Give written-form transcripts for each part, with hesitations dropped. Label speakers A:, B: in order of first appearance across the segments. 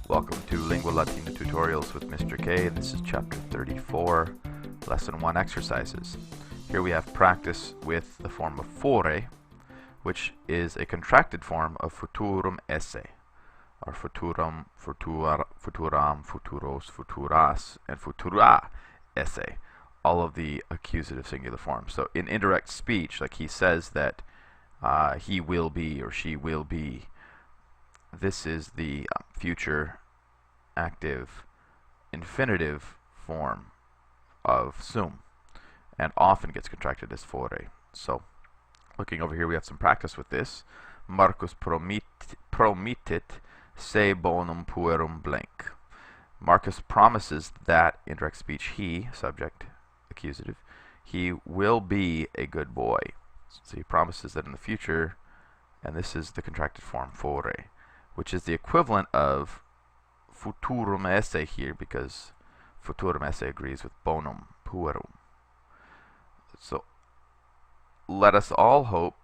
A: Welcome to Lingua Latina Tutorials with Mr. K. This is chapter 34, lesson 1 exercises. Here we have practice with the form of fore, which is a contracted form of futurum esse, or futurum, futuram, futuros, futuras, and futura esse, all of the accusative singular forms. So in indirect speech, like he says that he will be or she will be, this is the future active infinitive form of sum, and often gets contracted as fore. So, looking over here, we have some practice with this. Marcus promittit se bonum puerum blank. Marcus promises that, indirect speech, he, subject, accusative, he will be a good boy. So he promises that in the future, and this is the contracted form fore, which is the equivalent of futurum esse here, because futurum esse agrees with bonum puerum. So let us all hope,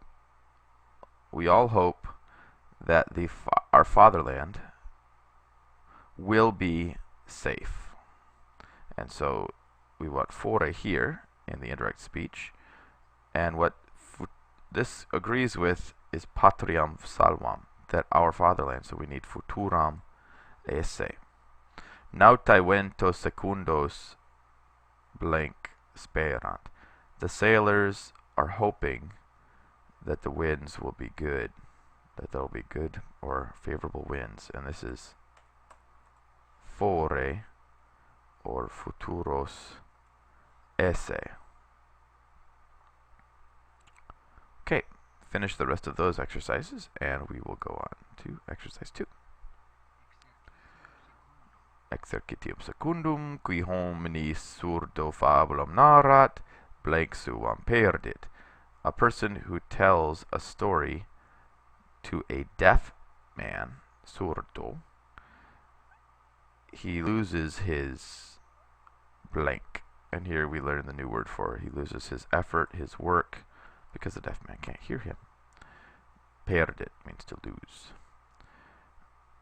A: we all hope that our fatherland will be safe. And so we want fore here in the indirect speech, and what this agrees with is patriam salvam, that our fatherland, so we need futuram esse. Nautae vento secundos blank sperant. The sailors are hoping that the winds will be good, that there will be good or favorable winds, and this is fore or futuros esse. Okay, finish the rest of those exercises and we will go on to exercise 2. Exercitium secundum, qui hominis surdo fabulum narrat, blank suam perdit. A person who tells a story to a deaf man, surdo, he loses his blank. And here we learn the new word for it. He loses his effort, his work, because the deaf man can't hear him. Perdit means to lose.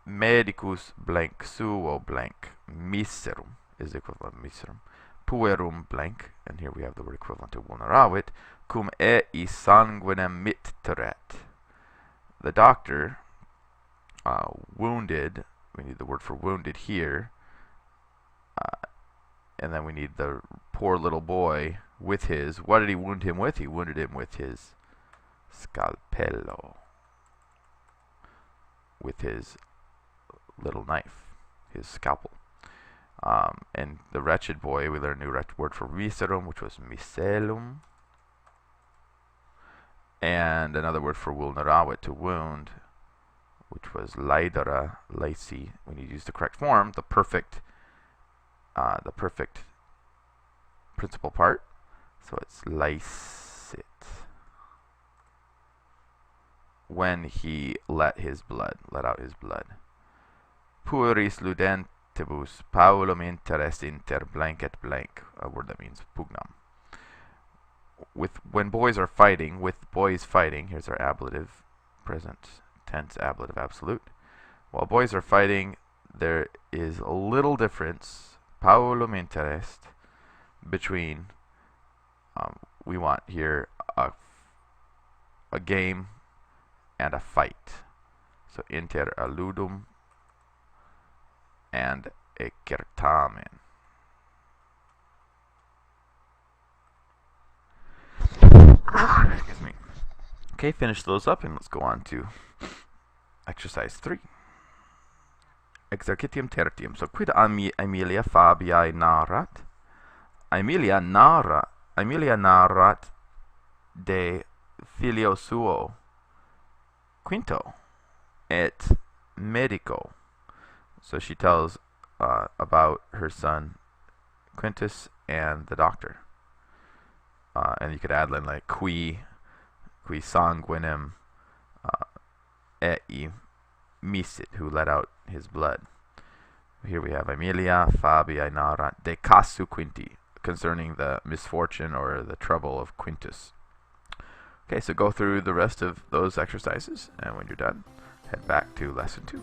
A: Medicus blank suo blank miserum is the equivalent of miserum. Puerum blank, and here we have the word equivalent to vulneravit, cum ei sanguinem mitteret. The doctor wounded, we need the word for wounded here, and then we need the poor little boy with his, what did he wound him with? He wounded him with his scalpello, with his little knife, his scalpel. And the wretched boy, we learned a new word for miserum, which was misellum, and another word for vulneravit, to wound, which was laedere, laci. When you use the correct form, the perfect principal part, so it's laicit, when he let out his blood. Pueris ludentibus Paulum interest inter blank et blank, a word that means pugnam. When boys are fighting, with boys fighting, here's our ablative, present tense ablative absolute. While boys are fighting, there is a little difference, Paulum interest, between, we want here a game and a fight. So inter a ludum and a certamen. Excuse me. Okay, finish those up and let's go on to exercise 3. Exercitium tertium. So quid Aemilia Fabiae narrat? Aemilia narrat de filio suo Quinto et medico. So she tells about her son Quintus and the doctor. And you could add in like qui sanguinem ei misit, who let out his blood. Here we have Aemilia Fabiae narrat de casu Quinti, concerning the misfortune or the trouble of Quintus. Okay, so go through the rest of those exercises, and when you're done, head back to lesson 2.